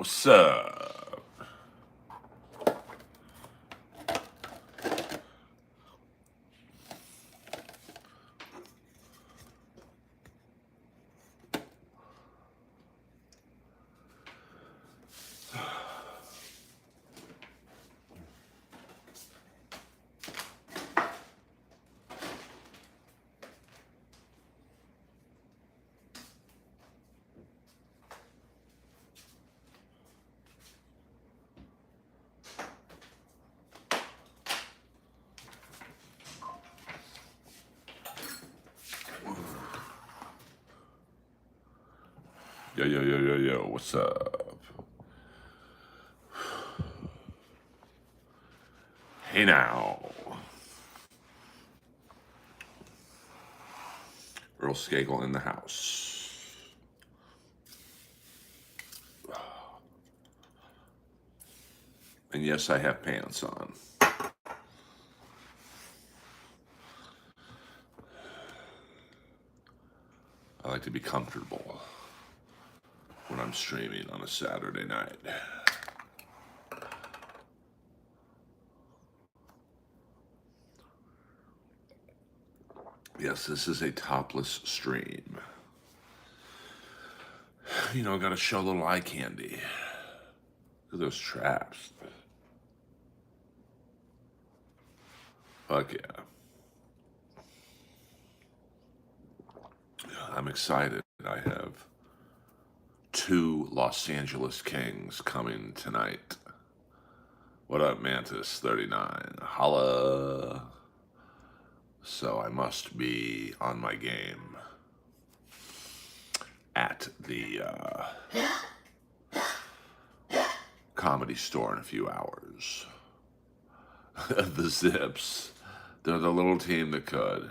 What's up? Yo, what's up? Hey now. Earl Skakel in the house. And yes, I have pants on. I like to be comfortable when I'm streaming on a Saturday night. Yes, this is a topless stream. You know, gotta show a little eye candy. Look at those traps. Fuck yeah. I'm excited. I have 2 Los Angeles Kings coming tonight. What up, Mantis 39? Holla. So I must be on my game at the Comedy Store in a few hours. The Zips. They're the little team that could.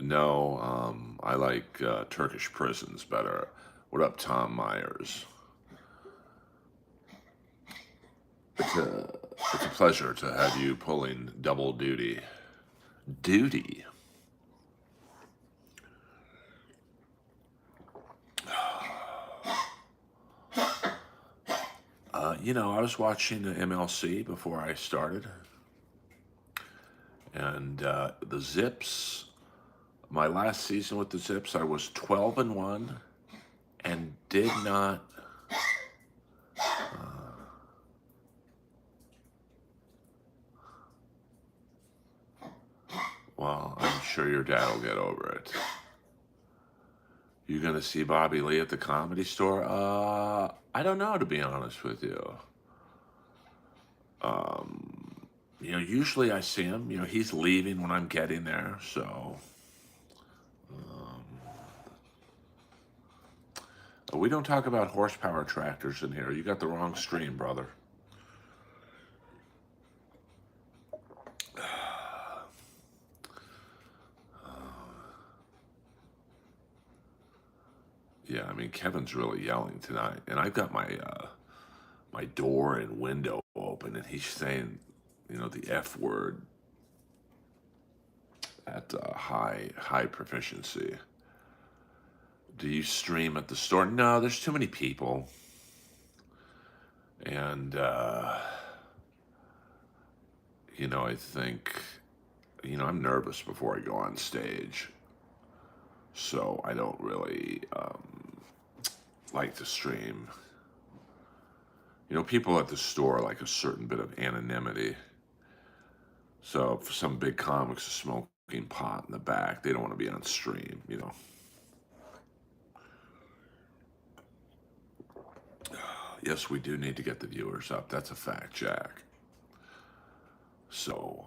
No, I like Turkish prisons better. What up, Tom Myers? It's a pleasure to have you pulling double duty. Duty? You know, I was watching the MLC before I started. And the Zips, my last season with the Zips, I was 12-1 and did not well, I'm sure your dad will get over it. You gonna see Bobby Lee at the Comedy Store? I don't know, to be honest with you. You know, usually I see him. You know, he's leaving when I'm getting there, so we don't talk about horsepower tractors in here. You got the wrong stream, brother. Yeah, I mean, Kevin's really yelling tonight, and I've got my my door and window open, and he's saying, you know, the F word at high proficiency. Do you stream at the store? No, there's too many people, and you know, I think, you know, I'm nervous before I go on stage, so I don't really like to stream. You know, people at the store like a certain bit of anonymity. So if some big comics are smoking pot in the back, they don't want to be on stream, you know. Yes, we do need to get the viewers up. That's a fact, Jack. So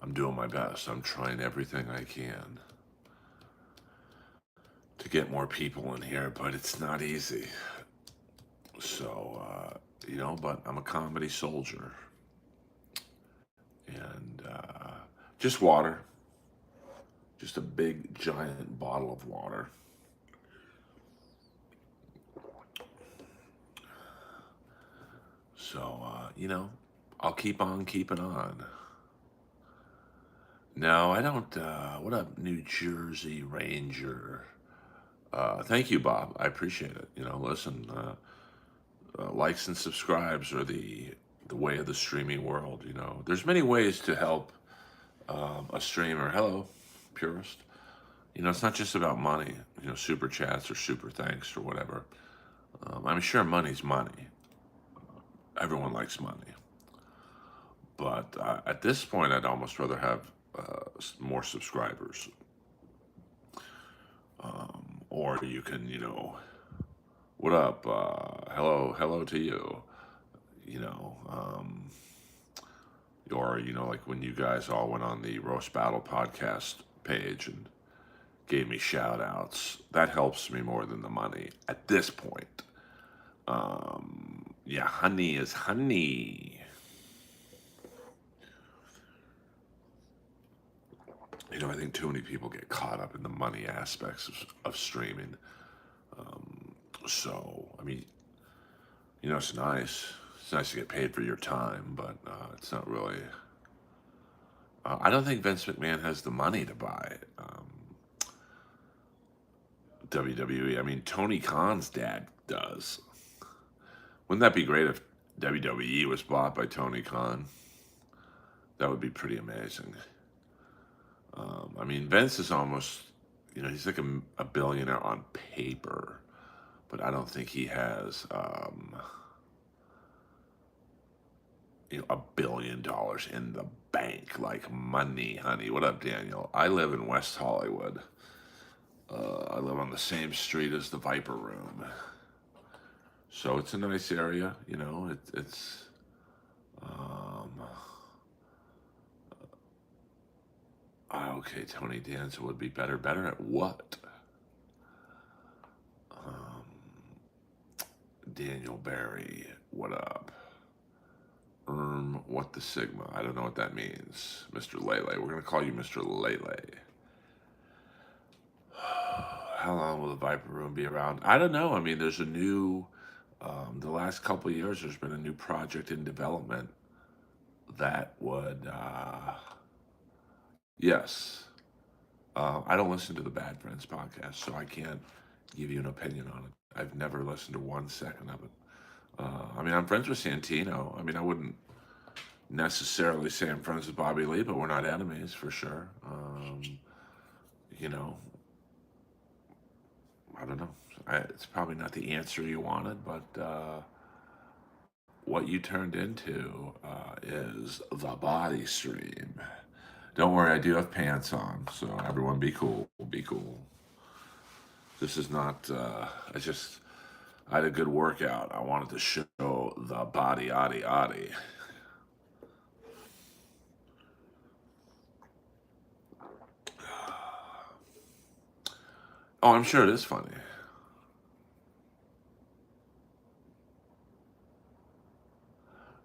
I'm doing my best. I'm trying everything I can to get more people in here, but it's not easy. So, you know, but I'm a comedy soldier. And just water. Just a big, giant bottle of water. So, you know, I'll keep on keeping on. No, I don't. What up, New Jersey Ranger? Thank you, Bob. I appreciate it. Listen, likes and subscribes are the way of the streaming world. There's many ways to help a streamer. Hello, purist. It's not just about money. Super chats or super thanks or whatever. I'm sure money's money. Everyone likes money, but at this point, I'd almost rather have more subscribers. Or you can, what up? Hello to you. You know, um, or like when you guys all went on the Roast Battle podcast page and gave me shout outs. That helps me more than the money at this point. Yeah, honey is honey. I think too many people get caught up in the money aspects of streaming. So, I mean, it's nice. It's nice to get paid for your time, but it's not really. I don't think Vince McMahon has the money to buy WWE. I mean, Tony Khan's dad does. Wouldn't that be great if WWE was bought by Tony Khan? That would be pretty amazing. I mean, Vince is almost, he's like a billionaire on paper, but I don't think he has, $1 billion in the bank, like money, honey. What up, Daniel? I live in West Hollywood. I live on the same street as the Viper Room. So it's a nice area, it's, um, okay, Tony Danza would be better. Better at what? Um, Daniel Barry, what up? What the Sigma? I don't know what that means. Mr. Lele. We're going to call you Mr. Lele. How long will the Viper Room be around? I don't know. I mean, there's a new, the last couple of years, there's been a new project in development that would, yes. I don't listen to the Bad Friends podcast, so I can't give you an opinion on it. I've never listened to 1 second of it. I mean, I'm friends with Santino. I mean, I wouldn't necessarily say I'm friends with Bobby Lee, but we're not enemies for sure. You know, I don't know. It's probably not the answer you wanted, but what you turned into is the body stream. Don't worry, I do have pants on, so everyone be cool. Be cool. This is not, I had a good workout. I wanted to show the body, oddy, oddy. Oh, I'm sure it is funny.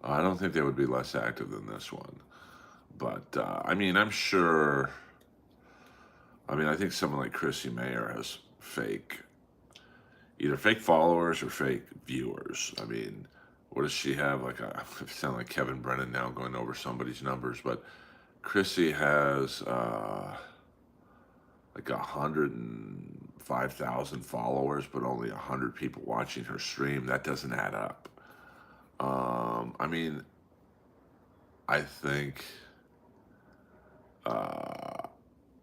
I don't think they would be less active than this one. But, I mean, I'm sure. I mean, I think someone like Chrissy Mayer has either fake followers or fake viewers. I mean, what does she have? Like, I sound like Kevin Brennan now going over somebody's numbers, but Chrissy has like 105,000 followers, but only 100 people watching her stream. That doesn't add up. I mean, I think uh,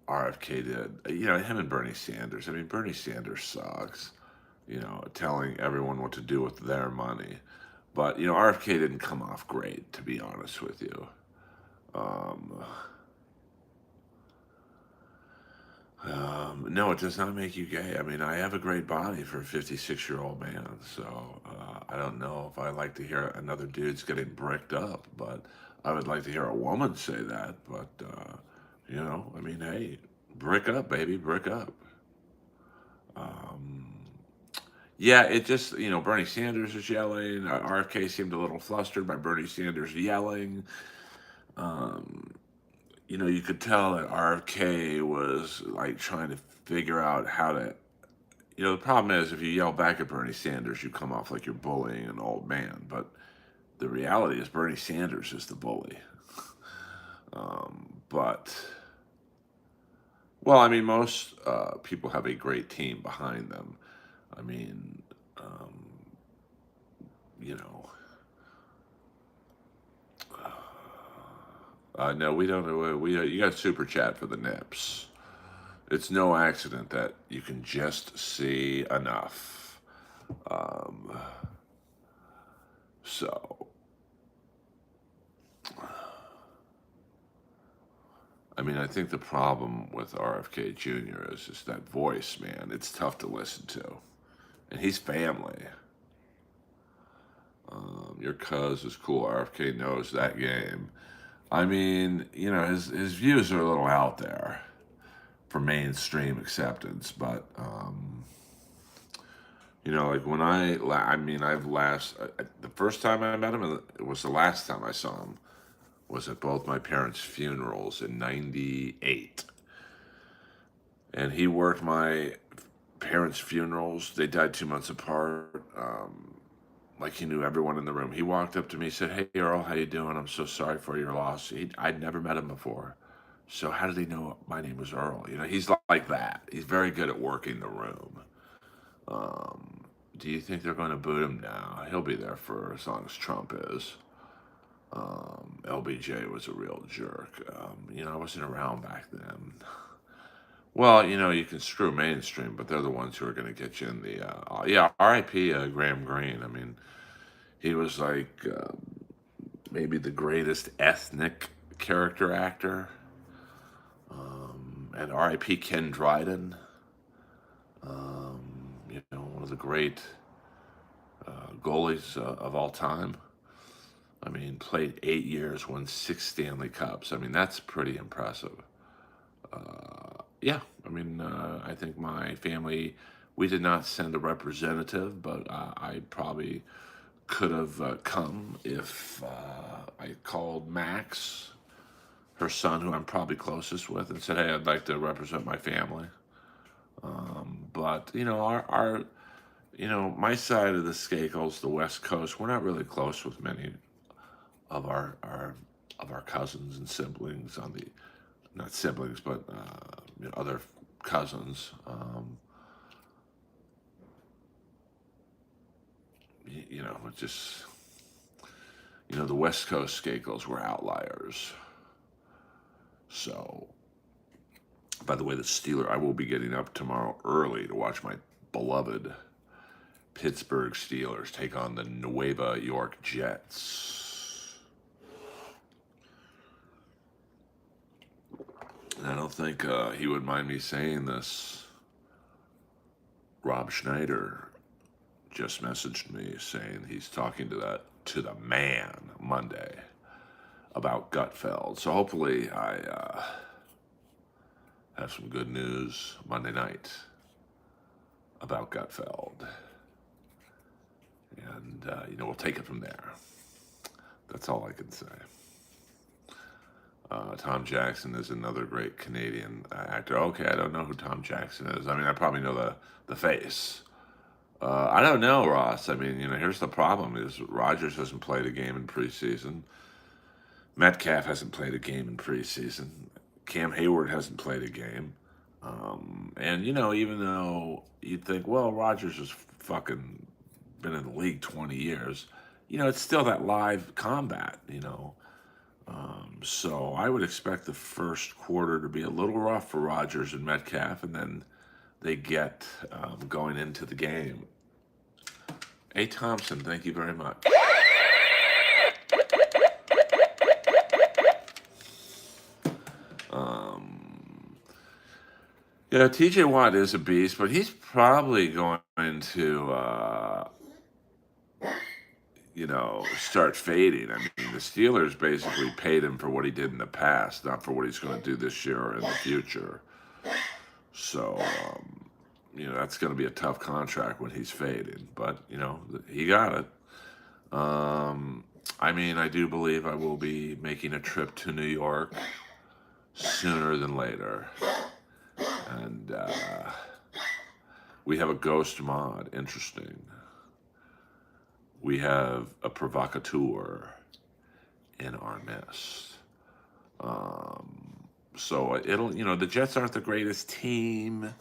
RFK did. Him and Bernie Sanders. I mean, Bernie Sanders sucks. Telling everyone what to do with their money. But RFK didn't come off great, to be honest with you. Um, no, it does not make you gay. I mean, I have a great body for a 56-year-old man, so I don't know if I like to hear another dude's getting bricked up, but I would like to hear a woman say that. But I mean, hey, brick up, baby, brick up. Um, yeah, it just Bernie Sanders is yelling. RFK seemed a little flustered by Bernie Sanders yelling. Um, you could tell that RFK was like trying to figure out how to. The problem is if you yell back at Bernie Sanders, you come off like you're bullying an old man. But the reality is Bernie Sanders is the bully. But Well, I mean, most people have a great team behind them. I mean, um, you know, no, we don't. You got super chat for the Nips. It's no accident that you can just see enough. Um, so, I mean, I think the problem with RFK Jr. is just that voice, man. It's tough to listen to, and he's family. Your cuz is cool. RFK knows that game. I mean, his views are a little out there for mainstream acceptance, but like when I mean, the first time I met him, and it was the last time I saw him, was at both my parents' funerals in '98, and he worked my parents' funerals. They died 2 months apart. Like he knew everyone in the room. He walked up to me, said, "Hey Earl, how you doing? I'm so sorry for your loss." I'd never met him before, so how did he know my name was Earl? He's like that. He's very good at working the room. Um, do you think they're going to boot him now? He'll be there for as long as Trump is. LBJ was a real jerk. I wasn't around back then. Well, you can screw mainstream, but they're the ones who are going to get you in the. Yeah, R.I.P. Graham Greene. I mean, he was like maybe the greatest ethnic character actor. And R.I.P. Ken Dryden. One of the great goalies of all time. I mean, played 8 years, won 6 Stanley Cups. I mean, that's pretty impressive. Yeah, I mean, I think my family, we did not send a representative, but I probably could have come if I called Max, her son, who I'm probably closest with, and said, "Hey, I'd like to represent my family." But my side of the Skakels, the West Coast, we're not really close with many of our cousins and siblings on the not siblings, but other cousins. It just the West Coast Skakels were outliers. So, by the way, the Steeler, I will be getting up tomorrow early to watch my beloved Pittsburgh Steelers take on the Nueva York Jets. And I don't think he would mind me saying this. Rob Schneider just messaged me saying he's talking to the man Monday about Gutfeld. So hopefully I have some good news Monday night about Gutfeld. And, we'll take it from there. That's all I can say. Tom Jackson is another great Canadian actor. Okay, I don't know who Tom Jackson is. I mean, I probably know the face. I don't know, Ross. I mean, here's the problem: is Rodgers hasn't played a game in preseason. Metcalf hasn't played a game in preseason. Cam Hayward hasn't played a game. And even though you'd think, well, Rodgers has fucking been in the league 20 years, it's still that live combat. So I would expect the first quarter to be a little rough for Rodgers and Metcalf, and then they get going into the game. A. Thompson, thank you very much. Yeah, TJ Watt is a beast, but he's probably going to, start fading. I mean, the Steelers basically paid him for what he did in the past, not for what he's going to do this year or in the future. So, that's going to be a tough contract when he's fading, but, he got it. I mean, I do believe I will be making a trip to New York sooner than later. And we have a ghost mod. Interesting. We have a provocateur in our midst. So it'll, the Jets aren't the greatest team.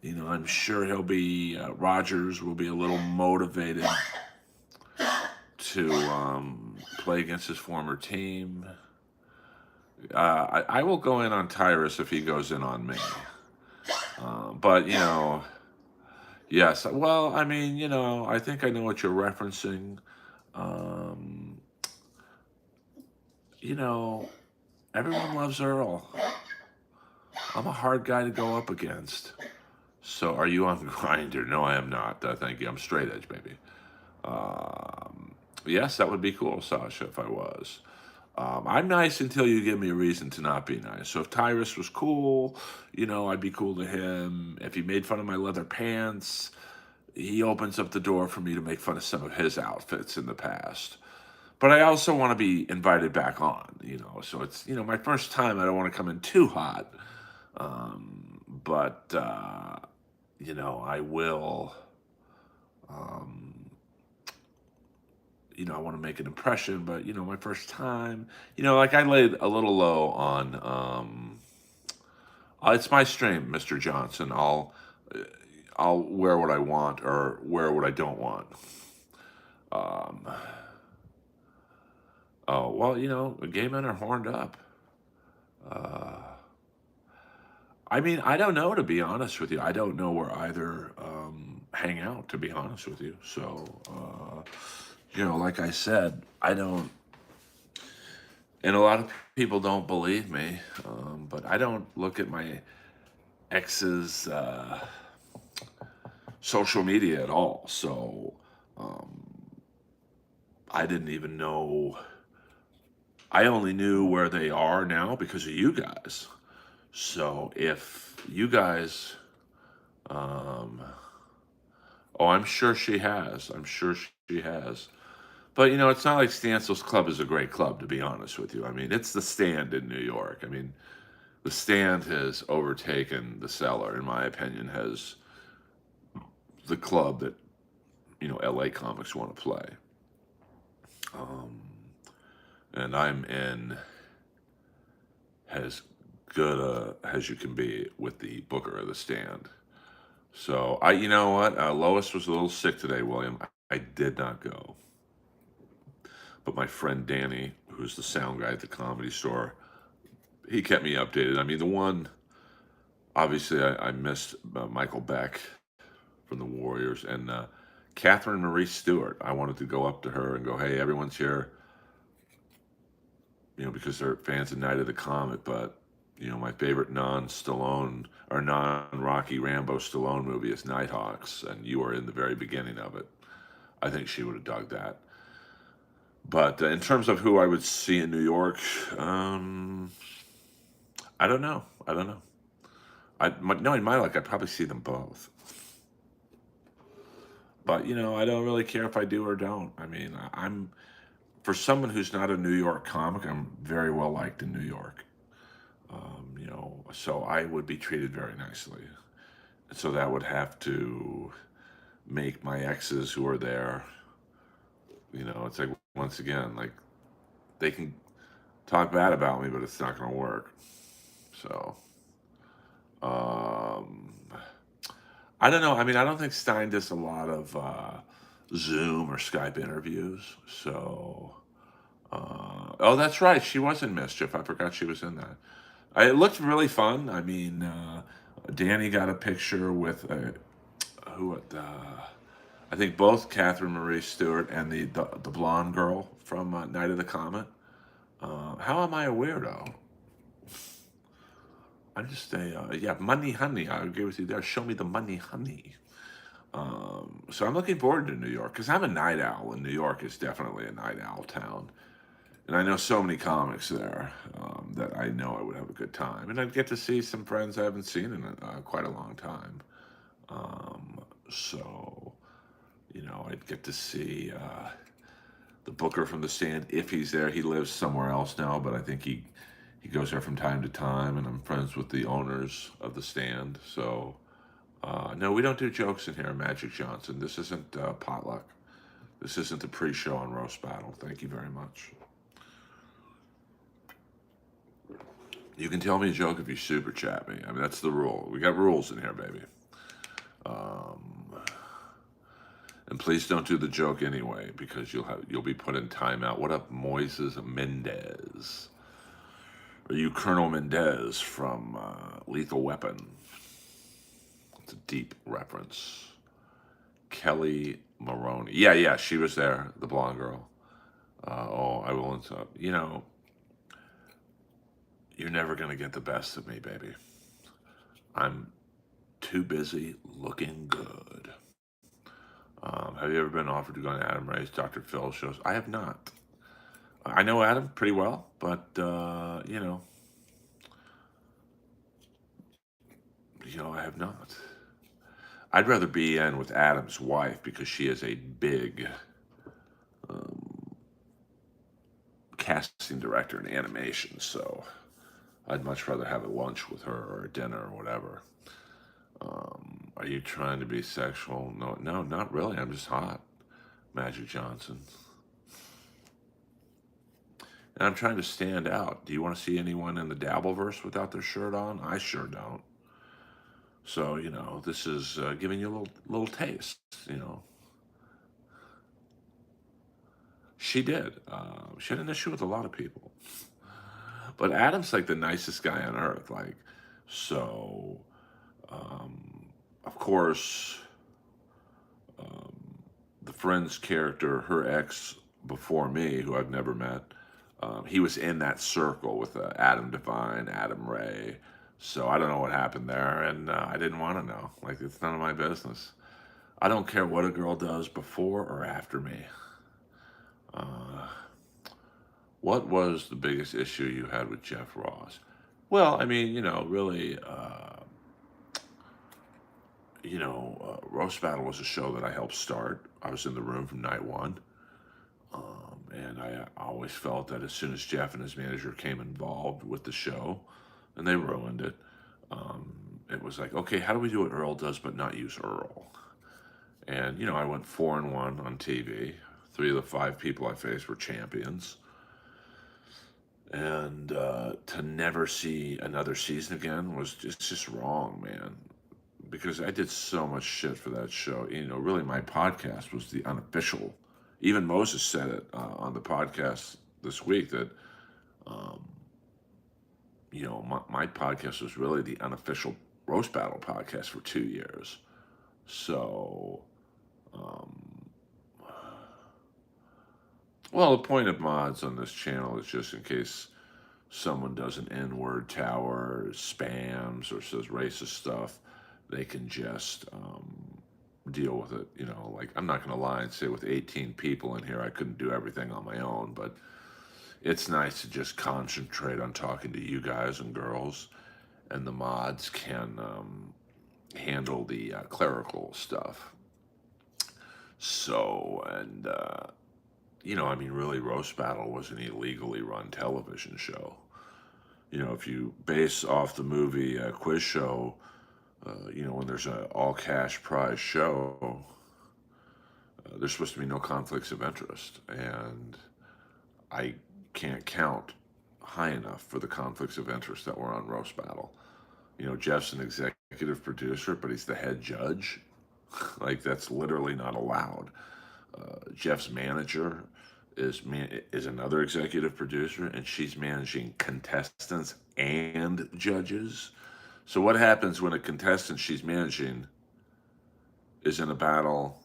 I'm sure Rogers will be a little motivated to play against his former team. I will go in on Tyrus if he goes in on me. But, yes. Well, I mean, I think I know what you're referencing. Um, you know, Everyone loves Earl. I'm a hard guy to go up against. So, are you on Grinder? No, I am not. Thank you. I'm straight edge, baby. Um, yes, that would be cool, Sasha, if I was. I'm nice until you give me a reason to not be nice. So if Tyrus was cool, I'd be cool to him. If he made fun of my leather pants, he opens up the door for me to make fun of some of his outfits in the past. But I also want to be invited back on. So it's, my first time, I don't want to come in too hot. But I will, um, I want to make an impression, but, my first time, like I laid a little low on, it's my stream, Mr. Johnson. I'll wear what I want or wear what I don't want. Um, oh, well, gay men are horned up. Uh, I mean, I don't know, to be honest with you. I don't know where either hang out, to be honest with you. So, like I said, I don't, and a lot of people don't believe me, but I don't look at my ex's social media at all. So, um, I didn't even know. I only knew where they are now because of you guys. So if you guys, um, oh, I'm sure she has. I'm sure she has. But it's not like Stansel's Club is a great club, to be honest with you. I mean, it's the Stand in New York. I mean, the Stand has overtaken the Cellar, in my opinion, has the club that LA comics want to play. Um, and I'm in as good as you can be with the booker of the Stand. So you know what? Lois was a little sick today, William. I did not go, but my friend Danny, who's the sound guy at the Comedy Store, he kept me updated. I mean, the one obviously I missed Michael Beck from the Warriors and Catherine Marie Stewart. I wanted to go up to her and go, "Hey, everyone's here," because they're fans of Night of the Comet, but my favorite non-Stallone or non-Rocky Rambo Stallone movie is Nighthawks, and you were in the very beginning of it. I think she would have dug that. But in terms of who I would see in New York, I don't know. I don't know. Knowing my luck, I'd probably see them both. But I don't really care if I do or don't. I mean, I'm for someone who's not a New York comic, I'm very well liked in New York. So I would be treated very nicely. So that would have to make my exes who are there, it's like, once again, like they can talk bad about me, but it's not going to work. So, um, I don't know. I mean, I don't think Stein does a lot of Zoom or Skype interviews. So, oh, that's right. She was in Mischief. I forgot she was in that. It looked really fun. I mean, Danny got a picture with who? I think both Catherine Marie Stewart and the blonde girl from Night of the Comet. How am I a weirdo? I'm just yeah, money, honey. I agree with you there. Show me the money, honey. So I'm looking forward to New York because I'm a night owl, and New York is definitely a night owl town. And I know so many comics there that I know I would have a good time. And I'd get to see some friends I haven't seen in quite a long time. So, I'd get to see the booker from the Stand if he's there. He lives somewhere else now, but I think he goes there from time to time. And I'm friends with the owners of the Stand. So, no, we don't do jokes in here, Magic Johnson. This isn't potluck. This isn't the pre-show on Roast Battle. Thank you very much. You can tell me a joke if you super chat me. I mean, that's the rule. We got rules in here, baby. Um, and please don't do the joke anyway, because you'll be put in timeout. What up, Moises Mendez? Are you Colonel Mendez from Lethal Weapon? It's a deep reference. Kelly Maroney. Yeah, yeah, she was there, the blonde girl. Oh, I will interrupt. You're never going to get the best of me, baby. I'm too busy looking good. Have you ever been offered to go on Adam Ray's Dr. Phil shows? I have not. I know Adam pretty well, but I have not. I'd rather be in with Adam's wife because she is a big um, casting director in animation. So I'd much rather have a lunch with her or a dinner or whatever. Are you trying to be sexual? No, no, not really. I'm just hot. Magic Johnson. And I'm trying to stand out. Do you want to see anyone in the Dabbleverse without their shirt on? I sure don't. So, this is giving you a little taste, you know. She did. She had an issue with a lot of people. But Adam's like the nicest guy on earth. Like, so, of course, um, the Friends character, her ex before me, who I've never met, he was in that circle with Adam Devine, Adam Ray. So I don't know what happened there, and I didn't want to know. Like, it's none of my business. I don't care what a girl does before or after me. Uh, what was the biggest issue you had with Jeff Ross? Well, I mean, really, Roast Battle was a show that I helped start. I was in the room from night one. And I always felt that as soon as Jeff and his manager came involved with the show, and they ruined it, it was like, okay, how do we do what Earl does but not use Earl? And, I went 4-1 on TV. 3 of the 5 people I faced were champions. And to never see another season again was just wrong, man. Because I did so much shit for that show. Really, my podcast was the unofficial. Even Moses said it on the podcast this week that, um, my podcast was really the unofficial Roast Battle podcast for 2 years. So, um, well, the point of mods on this channel is just in case someone does an N-word tower, spams, or says racist stuff, they can just deal with it. Like, I'm not going to lie and say with 18 people in here, I couldn't do everything on my own, but it's nice to just concentrate on talking to you guys and girls, and the mods can handle the clerical stuff. So, and, I mean, really, Roast Battle was an illegally run television show. If you base off the movie Quiz Show, when there's an all cash prize show, there's supposed to be no conflicts of interest. And I can't count high enough for the conflicts of interest that were on Roast Battle. Jeff's an executive producer, but he's the head judge. Like, that's literally not allowed. Jeff's manager is another executive producer, and she's managing contestants and judges. So what happens when a contestant she's managing is in a battle,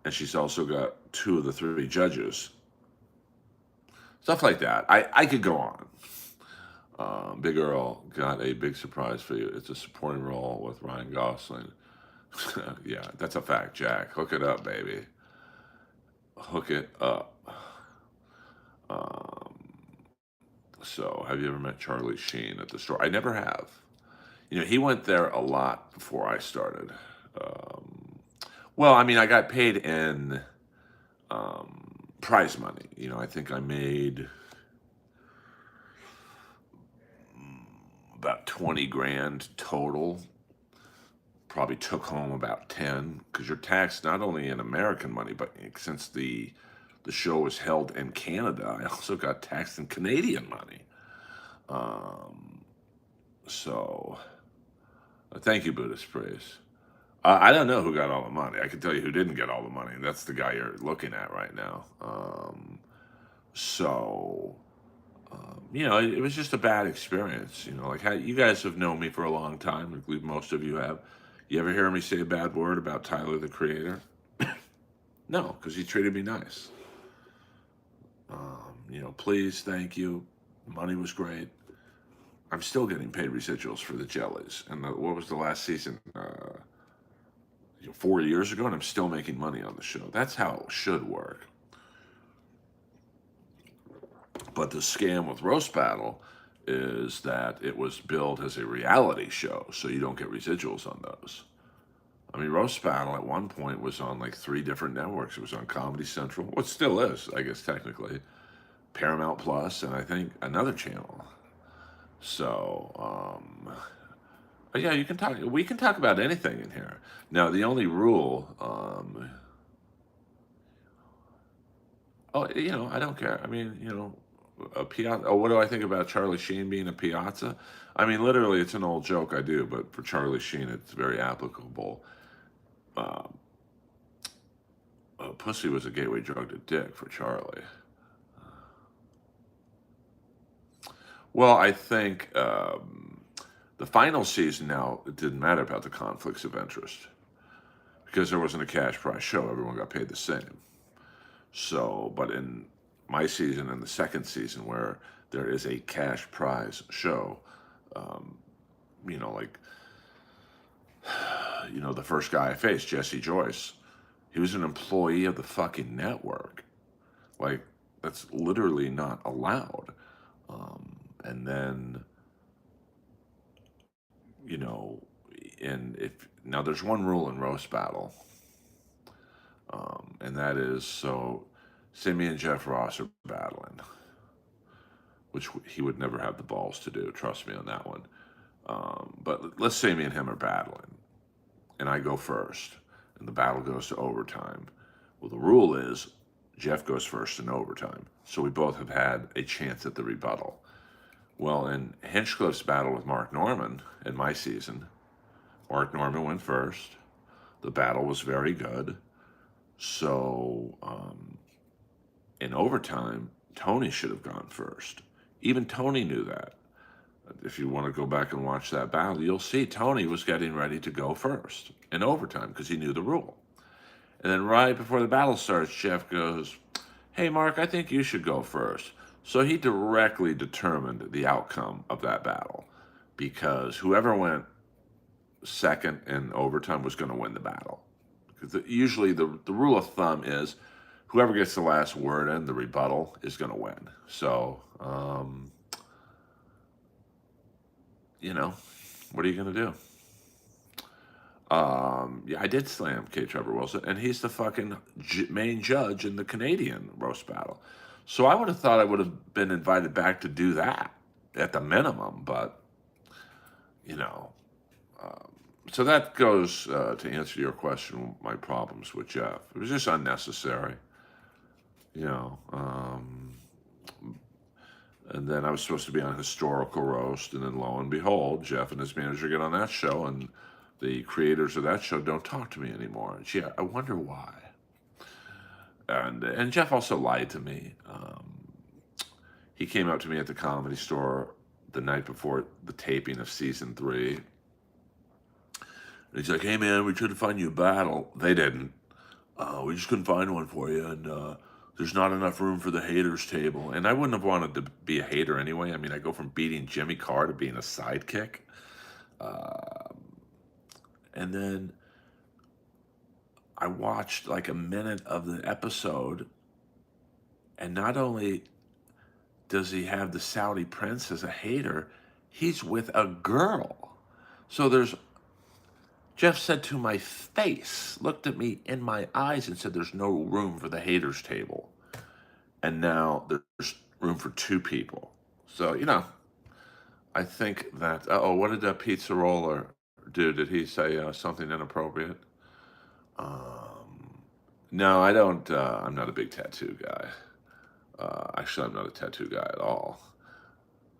and she's also got 2 of the 3 judges? Stuff like that. I could go on. Big Earl got a big surprise for you. It's a supporting role with Ryan Gosling. Yeah, that's a fact, Jack. Hook it up, baby. Hook it up. Um, so, have you ever met Charlie Sheen at the store? I never have. He went there a lot before I started. Um, well, I mean, I got paid in prize money. I think I made about 20 grand total. Probably took home about 10 because you're taxed not only in American money, but since the show was held in Canada, I also got taxed in Canadian money. Um, so, thank you, Buddhist priest. I don't know who got all the money. I can tell you who didn't get all the money. That's the guy you're looking at right now. So, it was just a bad experience. Like how you guys have known me for a long time. I believe most of you have. You ever hear me say a bad word about Tyler, the Creator? No, because he treated me nice. Please, thank you. Money was great. I'm still getting paid residuals for the jellies. And what was the last season? 4 years ago, and I'm still making money on the show. That's how it should work. But the scam with Roast Battle is that it was billed as a reality show, so you don't get residuals on those. I mean, Roast Battle at one point was on like 3 different networks. It was on Comedy Central, what still is, I guess, technically, Paramount Plus, and I think another channel. So, but yeah, you can talk. We can talk about anything in here. Now, the only rule, I don't care. I mean, a piazza. Oh, what do I think about Charlie Sheen being a piazza? I mean, literally, it's an old joke I do, but for Charlie Sheen, it's very applicable. Uh, Pussy was a gateway drug to dick for Charlie. Well, I think the final season now, it didn't matter about the conflicts of interest because there wasn't a cash prize show. Everyone got paid the same. So, but in my season and the second season, where there is a cash prize show, um, like, the first guy I faced, Jesse Joyce, he was an employee of the fucking network. Like, that's literally not allowed. And then, you know, and if now there's one rule in Roast Battle, and that is so, say me and Jeff Ross are battling, which he would never have the balls to do. Trust me on that one. But let's say me and him are battling, and I go first, and the battle goes to overtime. Well, the rule is Jeff goes first in overtime, so we both have had a chance at the rebuttal. Well, in Hinchcliffe's battle with Mark Norman in my season, Mark Norman went first. The battle was very good. So in overtime, Tony should have gone first. Even Tony knew that. If you want to go back and watch that battle, you'll see Tony was getting ready to go first in overtime because he knew the rule. And then right before the battle starts, Jeff goes, "Hey, Mark, I think you should go first." So he directly determined the outcome of that battle because whoever went second in overtime was going to win the battle. Because usually the rule of thumb is whoever gets the last word in the rebuttal is going to win. So, what are you going to do? Yeah, I did slam K. Trevor Wilson, and he's the fucking main judge in the Canadian roast battle. So I would have thought I would have been invited back to do that at the minimum, but you know. Um, so that goes to answer your question. My problems with Jeff, it was just unnecessary, you know. And then I was supposed to be on a historical roast, and then lo and behold, Jeff and his manager get on that show, and the creators of that show don't talk to me anymore. And gee, I wonder why. And Jeff also lied to me. He came up to me at the Comedy Store the night before the taping of season 3. And he's like, "Hey man, we tried to find you a battle." They didn't. We just couldn't find one for you, and there's not enough room for the haters table. And I wouldn't have wanted to be a hater anyway. I mean, I go from beating Jimmy Carr to being a sidekick. Uh, and then I watched like a minute of the episode, and not only does he have the Saudi prince as a hater, he's with a girl. So Jeff said to my face, looked at me in my eyes and said, "There's no room for the haters table." And now there's room for 2 people. So, I think that, what did that pizza roller do? Did he say something inappropriate? Um, no, I don't. I'm not a big tattoo guy. Actually, I'm not a tattoo guy at all.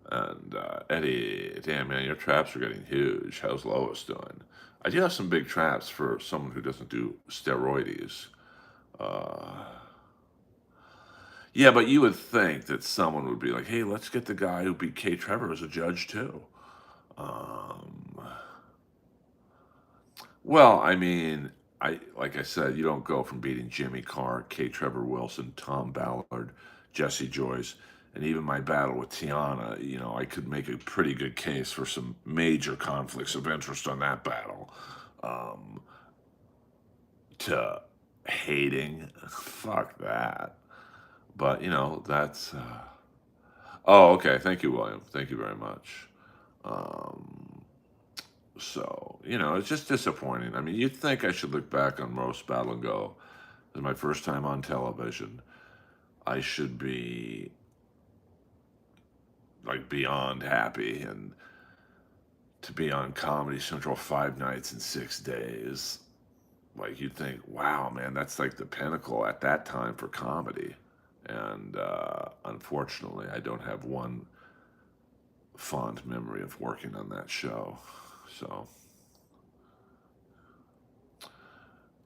And Eddie, damn man, your traps are getting huge. How's Lois doing? I do have some big traps for someone who doesn't do steroids. Uh, yeah, but you would think that someone would be like, "Hey, let's get the guy who beat Kay Trevor as a judge too." Um, well, I mean, I like I said, you don't go from beating Jimmy Carr, Kay Trevor Wilson, Tom Ballard, Jesse Joyce, and even my battle with Tiana. I could make a pretty good case for some major conflicts of interest on that battle. Um, to hating, fuck that. But that's. Oh, okay. Thank you, William. Thank you very much. Um, So, it's just disappointing. I mean, you'd think I should look back on Roast Battle and go, this is my first time on television. I should be like beyond happy. And to be on Comedy Central 5 nights in 6 days, like you'd think, wow, man, that's like the pinnacle at that time for comedy. And unfortunately, I don't have one fond memory of working on that show. So.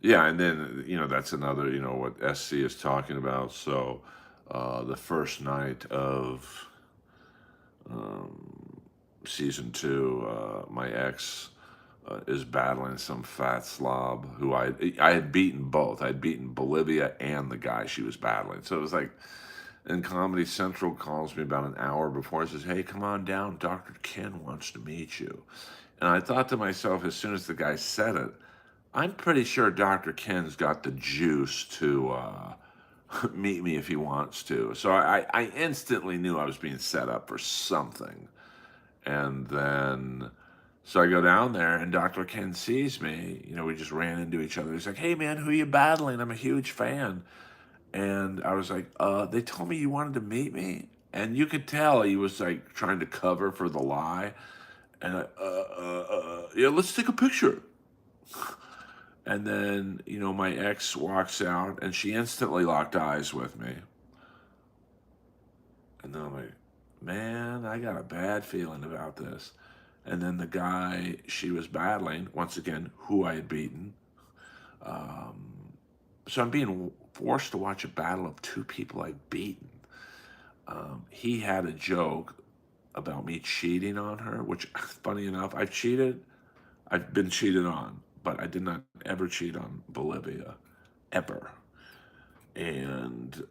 Yeah, and then that's another what SC is talking about. So the first night of um, season 2, my ex is battling some fat slob who I had beaten both. I'd beaten Bolivia and the guy she was battling. So it was like, and Comedy Central calls me about an hour before and says, "Hey, come on down. Dr. Ken wants to meet you." And I thought to myself, as soon as the guy said it, I'm pretty sure Dr. Ken's got the juice to meet me if he wants to. So I instantly knew I was being set up for something. And then, so I go down there and Dr. Ken sees me. We just ran into each other. He's like, "Hey, man, who are you battling? I'm a huge fan." And I was like, they told me you wanted to meet me. And you could tell he was like trying to cover for the lie. And yeah, let's take a picture. And then, my ex walks out and she instantly locked eyes with me. And then I'm like, man, I got a bad feeling about this. And then the guy she was battling, once again, who I had beaten. Um, so I'm being forced to watch a battle of two people I've beaten. He had a joke about me cheating on her, which, funny enough, I've cheated. I've been cheated on, but I did not ever cheat on Bolivia, ever. And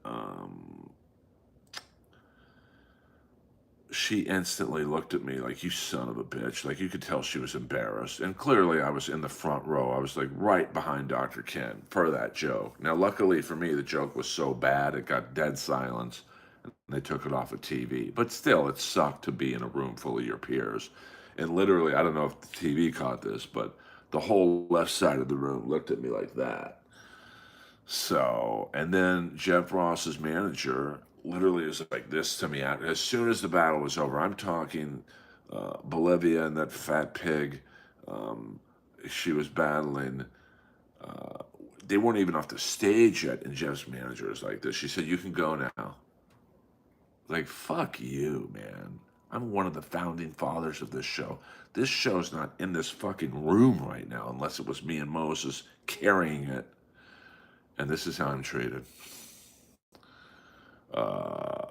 she instantly looked at me like, "You son of a bitch." Like, you could tell she was embarrassed. And clearly, I was in the front row. I was like right behind Dr. Ken for that joke. Now, luckily for me, the joke was so bad, it got dead silence. And they took it off of TV. But still, it sucked to be in a room full of your peers. And literally, I don't know if the TV caught this, but the whole left side of the room looked at me like that. So, and then Jeff Ross's manager literally was like this to me as soon as the battle was over. I'm talking Bolivia and that fat pig. Um, she was battling. Uh, they weren't even off the stage yet, and Jeff's manager is like this. She said, "You can go now." Like, fuck you, man. I'm one of the founding fathers of this show. This show's not in this fucking room right now unless it was me and Moses carrying it. And this is how I'm treated.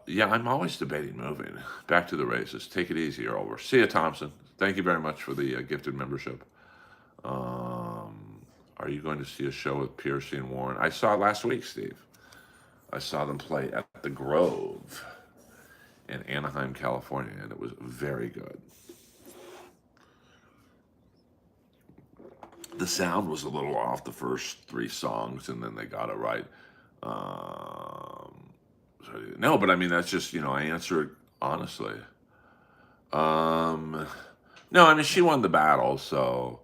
Yeah, I'm always debating moving. Back to the races. Take it easy, Earlverse. See you, Thompson. Thank you very much for the gifted membership. Are you going to see a show with Piercy and Warren? I saw it last week, Steve. I saw them play at the Grove in Anaheim, California, and it was very good. The sound was a little off the first 3 songs, and then they got it right. Um, no, but I mean, that's just, I answer it honestly. Um, no, I mean, she won the battle, so,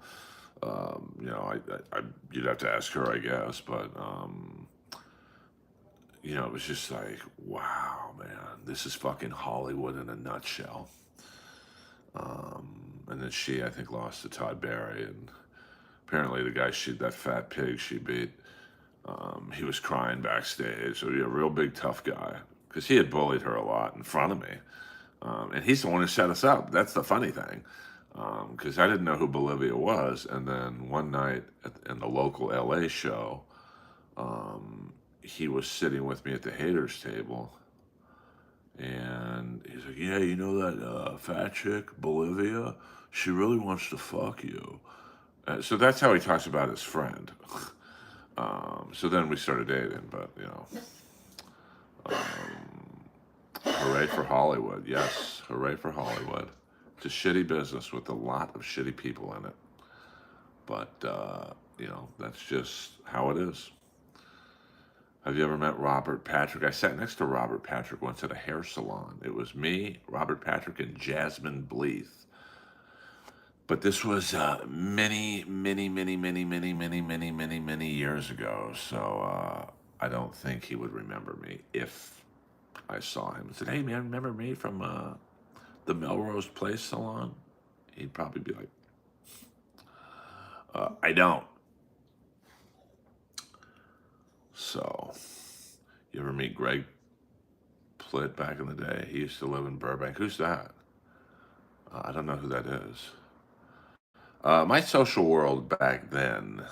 you'd have to ask her, I guess, but, it was just like, wow, man, this is fucking Hollywood in a nutshell. And then she, I think, lost to Todd Barry, and apparently the guy that fat pig she beat, he was crying backstage. So, yeah, real big tough guy, because he had bullied her a lot in front of me. And he's the one who set us up. That's the funny thing, because I didn't know who Bolivia was. And then one night in the local LA show, he was sitting with me at the haters table, and he's like, "Yeah, you know that fat chick, Bolivia? She really wants to fuck you." So that's how he talks about his friend. So then we started dating, but hooray for Hollywood. Yes, hooray for Hollywood. It's a shitty business with a lot of shitty people in it. But, that's just how it is. Have you ever met Robert Patrick? I sat next to Robert Patrick once at a hair salon. It was me, Robert Patrick, and Jasmine Bleeth. But this was many, many, many, many, many, many, many, many, many years ago. So I don't think he would remember me if I saw him and said, "Hey, man, remember me from the Melrose Place salon?" He'd probably be like, "I don't." So, you ever meet Greg Plitt back in the day? He used to live in Burbank. Who's that? I don't know who that is. My social world back then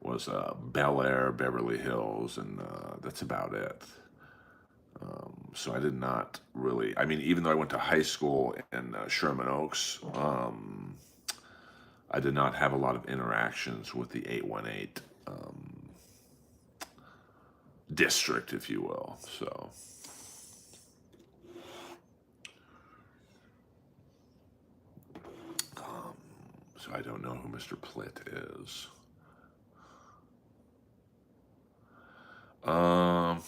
was Bel Air, Beverly Hills, and that's about it. So I did not really. I mean, even though I went to high school in Sherman Oaks, I did not have a lot of interactions with the 818 district, if you will. So I don't know who Mr. Plitt is. I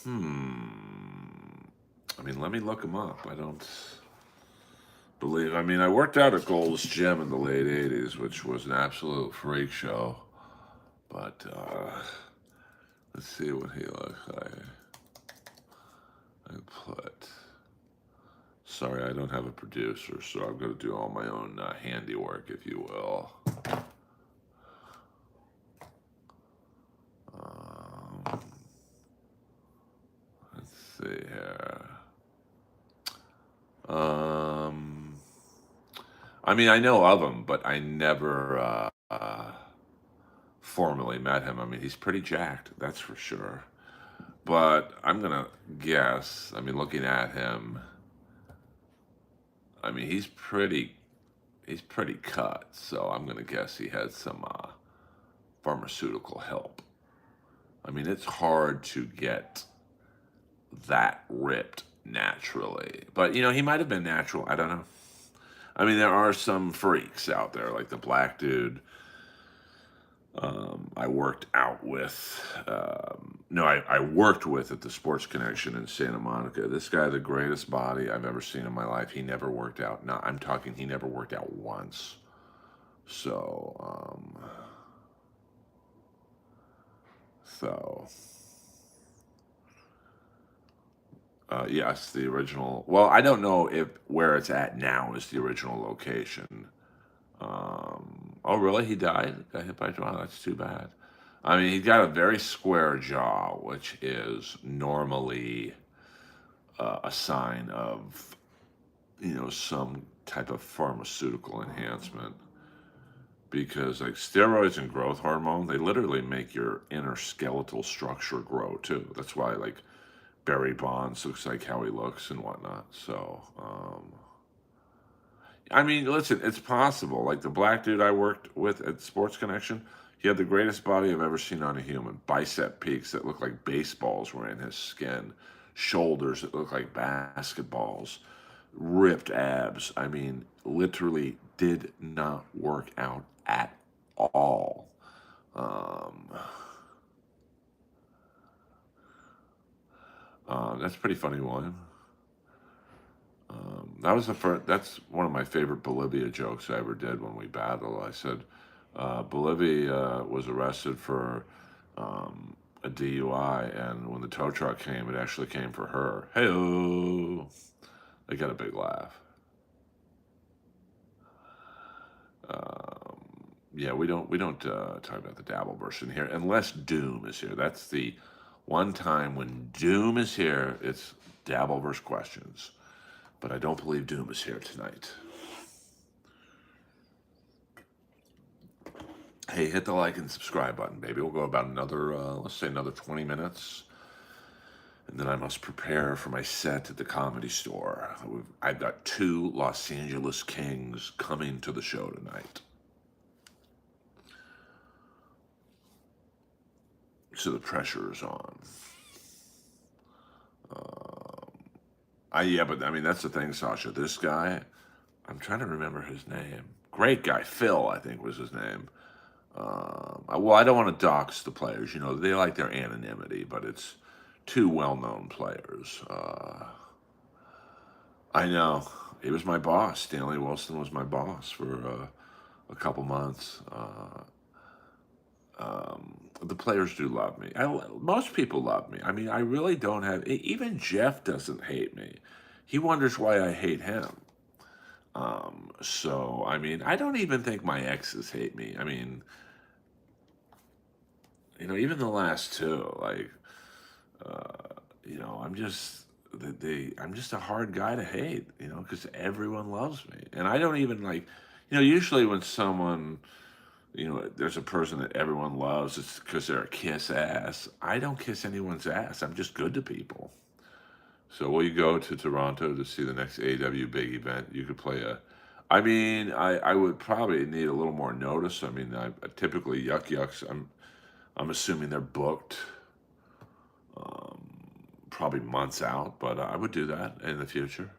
mean, let me look him up. I don't believe. I mean, I worked out at Gold's Gym in the late '80s, which was an absolute freak show. But let's see what he looks like. I put. Sorry, I don't have a producer, so I'm going to do all my own handiwork, if you will. Let's see here. I mean, I know of him, but I never formally met him. I mean, he's pretty jacked, that's for sure. But I'm gonna guess. I mean, looking at him, I mean, he's pretty cut. So I'm gonna guess he had some pharmaceutical help. I mean, it's hard to get that ripped naturally, but he might have been natural. I don't know. I mean, there are some freaks out there, like the black dude I worked out with. No, I worked with at the Sports Connection in Santa Monica. This guy, the greatest body I've ever seen in my life. He never worked out. No, I'm talking, he never worked out once. So, so yes, the original. Well, I don't know if where it's at now is the original location. Oh, really? He died? Got hit by a drone? That's too bad. I mean, he's got a very square jaw, which is normally a sign of, some type of pharmaceutical enhancement. Because, like, steroids and growth hormone, they literally make your inner skeletal structure grow, too. That's why, like, Barry Bonds looks like how he looks and whatnot. So, I mean, listen, it's possible. Like the black dude I worked with at Sports Connection, he had the greatest body I've ever seen on a human. Bicep peaks that looked like baseballs were in his skin, shoulders that looked like basketballs, ripped abs. I mean, literally did not work out at all. Um, that's a pretty funny one. That was the first. That's one of my favorite Bolivia jokes I ever did when we battled. I said, Bolivia was arrested for a DUI, and when the tow truck came, it actually came for her. Hey, they got a big laugh. Yeah, we don't talk about the Dabbleverse in here unless Doom is here. That's the one time when Doom is here. It's Dabbleverse questions. but I don't believe Doom is here tonight. Hey, hit the like and subscribe button, baby. We'll go about another, let's say another 20 minutes. And then I must prepare for my set at the Comedy Store. I've got 2 Los Angeles Kings coming to the show tonight. So the pressure is on. Yeah, but I mean, that's the thing, Sasha. This guy, I'm trying to remember his name. Great guy. Phil, I think was his name. Well, I don't want to dox the players. You know, they like their anonymity, but it's 2 well-known players. I know. He was my boss. Stanley Wilson was my boss for a couple months. The players do love me. Most people love me. I mean, I really don't have. Even Jeff doesn't hate me. He wonders why I hate him. So, I mean, I don't even think my exes hate me. I mean, you know, even the last 2, like, you know, I'm just a hard guy to hate, you know, because everyone loves me. And I don't even like, you know, usually when someone, you know, there's a person that everyone loves, it's because they're a kiss ass. I don't kiss anyone's ass. I'm just good to people. So will you go to Toronto to see the next AW big event? You could play a. I mean, I would probably need a little more notice. I mean, I typically Yuck Yucks. I'm assuming they're booked, probably months out, but I would do that in the future.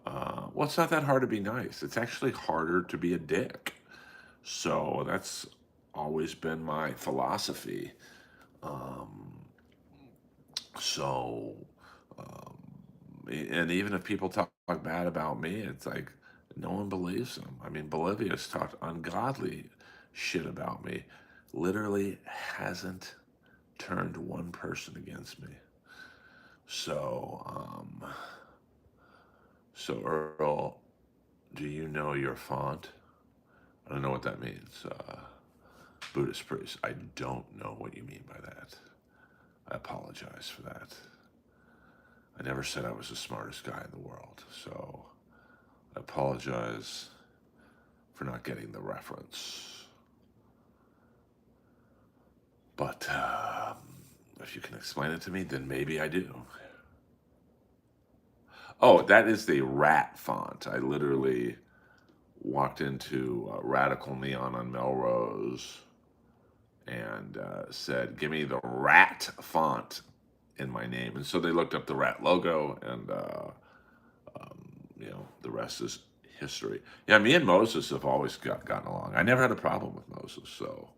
Well, it's not that hard to be nice. It's actually harder to be a dick. So that's always been my philosophy. So, um, and even if people talk bad about me, it's like no one believes them. I mean, Bolivia's talked ungodly shit about me. Literally hasn't turned one person against me. So, so Earl, do you know your font? I don't know what that means. Buddhist priest. I don't know what you mean by that. I apologize for that. I never said I was the smartest guy in the world, so I apologize for not getting the reference. But if you can explain it to me, then maybe I do. Oh, that is the rat font. I literally walked into Radical Neon on Melrose and said, "Give me the rat font in my name." And so they looked up the rat logo, and you know, the rest is history. Yeah, me and Moses have always gotten along. I never had a problem with Moses, so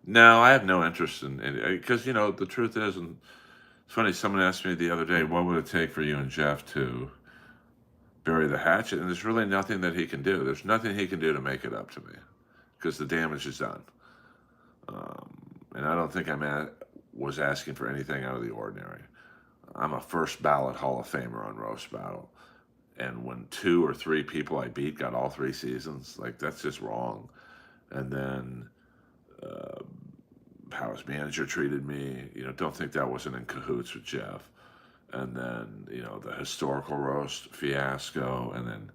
no, I have no interest in because you know the truth is, and it's funny. Someone asked me the other day, "What would it take for you and Jeff to bury the hatchet?" And there's really nothing that he can do. There's nothing he can do to make it up to me because the damage is done. And I don't think was asking for anything out of the ordinary. I'm a first ballot Hall of Famer on Roast Battle. And when 2 or 3 people I beat got all 3 seasons, like that's just wrong. And then how his manager treated me, you know, don't think that wasn't in cahoots with Jeff. And then, you know, the historical roast fiasco, and then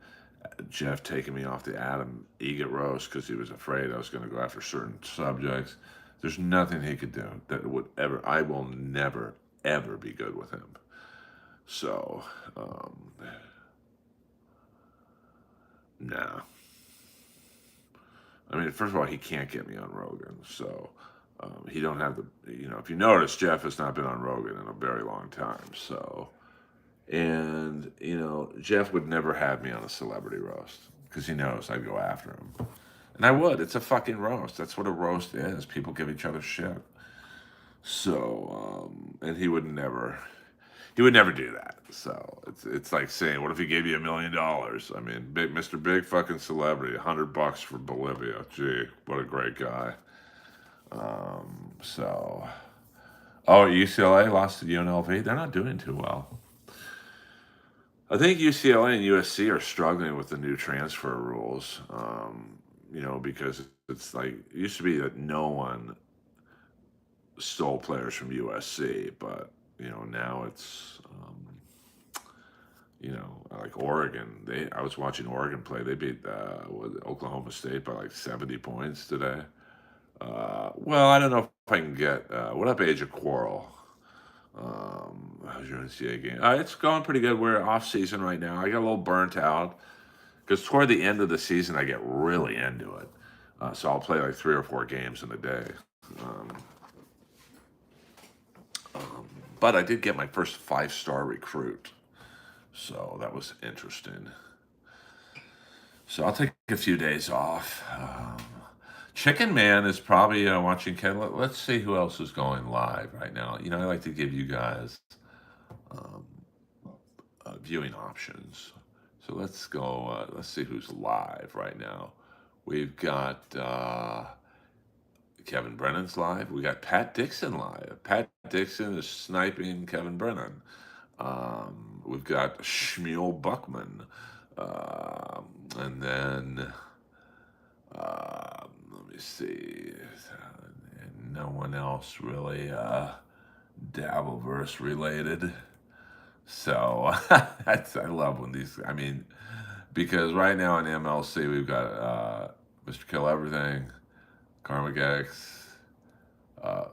Jeff taking me off the Adam Egget roast because he was afraid I was going to go after certain subjects. There's nothing he could do that would ever, I will never, ever be good with him. So, nah. I mean, first of all, he can't get me on Rogan. So, he don't have the, you know, if you notice, Jeff has not been on Rogan in a very long time. So, and, you know, Jeff would never have me on a celebrity roast because he knows I'd go after him. And I would. It's a fucking roast. That's what a roast is. People give each other shit. So, and he would never do that. So it's like saying, what if he gave you $1 million? I mean, Mr. Big fucking celebrity, $100 for Bolivia. Gee, what a great guy. So, oh, UCLA lost to UNLV. They're not doing too well. I think UCLA and USC are struggling with the new transfer rules. You know, because it's like it used to be that no one stole players from USC, but you know now it's Like Oregon. I was watching Oregon play. They beat Oklahoma State by like 70 points today. Well, I don't know if I can get. What up, Age of Quarrel? How's your NCAA game? It's going pretty good. We're off season right now. I got a little burnt out because toward the end of the season, I get really into it. So I'll play like 3 or 4 games in a day. Um, but I did get my first 5-star recruit, so that was interesting. So I'll take a few days off. Chicken Man is probably watching Ken. Let's see who else is going live right now. I like to give you guys um, viewing options. So let's go. Let's see who's live right now. We've got Kevin Brennan's live. We got Pat Dixon live. Pat Dixon is sniping Kevin Brennan. We've got Shmuel Buckman. And then let me see. No one else really Dabbleverse related. So I love when these. I mean, because right now in MLC we've got Mr. Kill Everything, Carmageddix,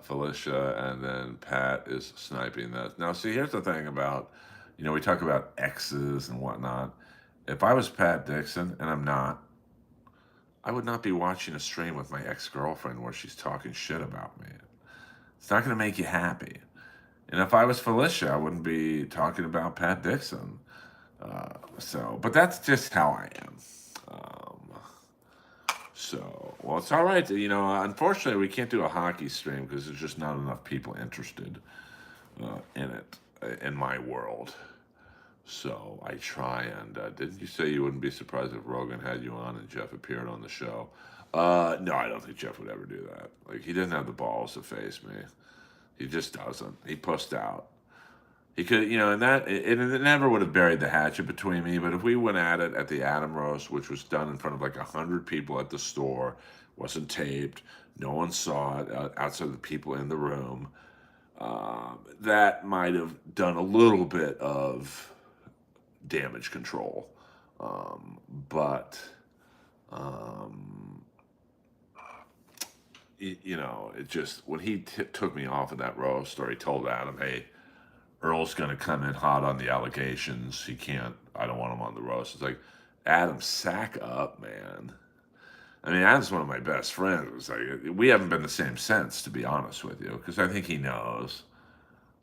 Felicia, and then Pat is sniping that. Now, see, here's the thing about, we talk about exes and whatnot. If I was Pat Dixon, and I'm not, I would not be watching a stream with my ex girlfriend where she's talking shit about me. It's not going to make you happy. And if I was Felicia, I wouldn't be talking about Pat Dixon. But that's just how I am. Um, well, it's all right. Unfortunately, we can't do a hockey stream because there's just not enough people interested in it in my world. So I try and didn't you say you wouldn't be surprised if Rogan had you on and Jeff appeared on the show? No, I don't think Jeff would ever do that. Like he doesn't have the balls to face me. He just doesn't. He pussed out. He could, and it never would have buried the hatchet between me. But if we went at it at the Adam Roast, which was done in front of like 100 people at the store, wasn't taped, no one saw it outside of the people in the room, that might have done a little bit of damage control. But it just when he took me off of that roast, or he told Adam, "Hey, Earl's going to come in hot on the allegations. He can't. I don't want him on the roast." It's like, Adam, sack up, man. I mean, Adam's one of my best friends. Like, we haven't been the same since, to be honest with you, because I think he knows.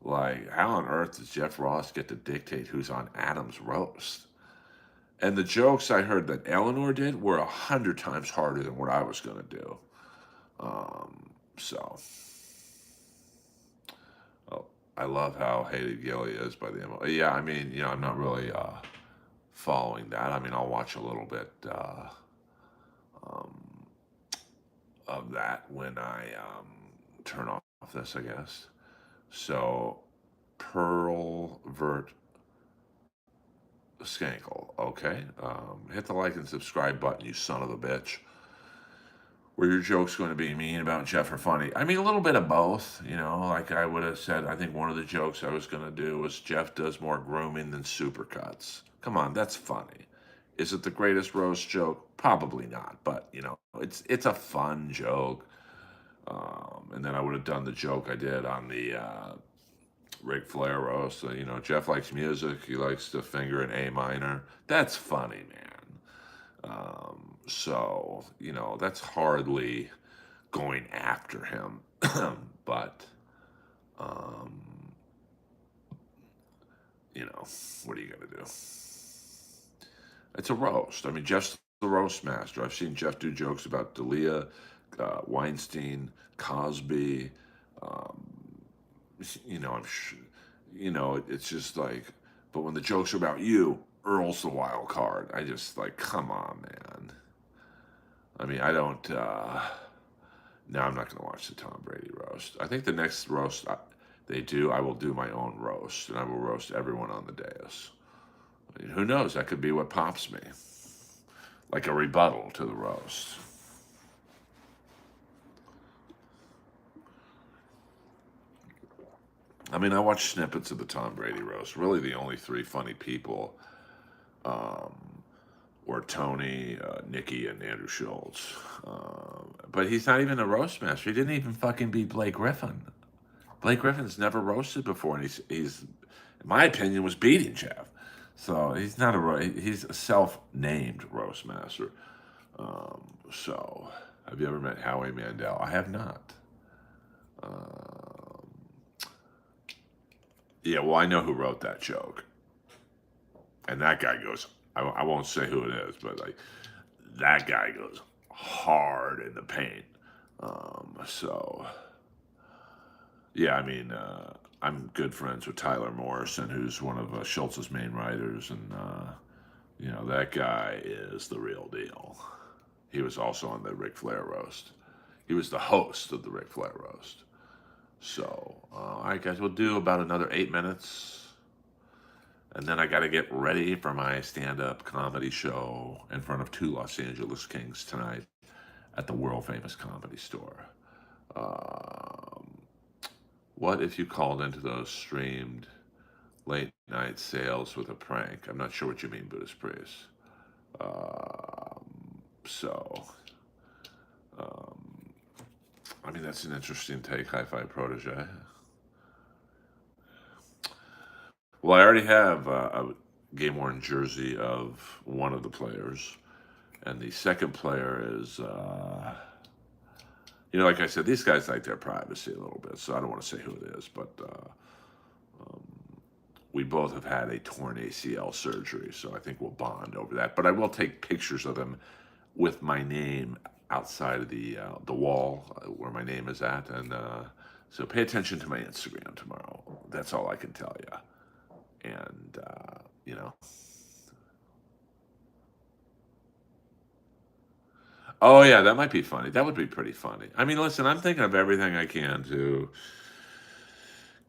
Like, how on earth does Jeff Ross get to dictate who's on Adam's roast? And the jokes I heard that Eleanor did were 100 times harder than what I was going to do. So, oh, I love how hated Gilly is by the ML. Yeah, I mean, I'm not really following that. I mean, I'll watch a little bit um, of that when I turn off this, I guess. So, Pearl Vert Skakel, okay? Hit the like and subscribe button, you son of a bitch. Were your jokes going to be mean about Jeff or funny? I mean, a little bit of both. Like I would have said, I think one of the jokes I was going to do was Jeff does more grooming than supercuts. Come on, that's funny. Is it the greatest roast joke? Probably not, but it's a fun joke. And then I would have done the joke I did on the Ric Flair roast. So, Jeff likes music. He likes to finger an A minor. That's funny, man. That's hardly going after him. But, um, what are you going to do? It's a roast. I mean, Jeff's the roast master. I've seen Jeff do jokes about D'Elia, Weinstein, Cosby. Um, I'm sure, it's just like, but when the jokes are about you, Earl's the wild card. I just like, come on, man. I mean, I don't. No, I'm not going to watch the Tom Brady roast. I think the next roast they do, I will do my own roast, and I will roast everyone on the dais. I mean, who knows? That could be what pops me, like a rebuttal to the roast. I mean, I watched snippets of the Tom Brady roast. Really, the only 3 funny people um, or Tony, Nikki, and Andrew Schultz. But he's not even a roast master. He didn't even fucking beat Blake Griffin. Blake Griffin's never roasted before, and he's in my opinion, was beating Jeff. So he's not he's a self-named roast master. So, have you ever met Howie Mandel? I have not. Um, yeah, well, I know who wrote that joke, and that guy goes. I won't say who it is, but like that guy goes hard in the paint. So yeah, I mean, I'm good friends with Tyler Morrison, who's one of Schultz's main writers, and that guy is the real deal. He was also on the Ric Flair roast. He was the host of the Ric Flair roast. So, all right, guys, we'll do about another 8 minutes, and then I got to get ready for my stand-up comedy show in front of 2 Los Angeles Kings tonight at the world famous Comedy Store. Um, what if you called into those streamed late night sales with a prank? I'm not sure what you mean, Buddhist priest. So, um, I mean, that's an interesting take, Hi-Fi Protege. Well, I already have a game worn jersey of one of the players, and the second player is, like I said, these guys like their privacy a little bit, so I don't want to say who it is, but um, we both have had a torn ACL surgery, so I think we'll bond over that. But I will take pictures of them with my name outside of the wall where my name is at, and so pay attention to my Instagram tomorrow. That's all I can tell you. And oh yeah, that might be funny. That would be pretty funny. I mean, listen, I'm thinking of everything I can to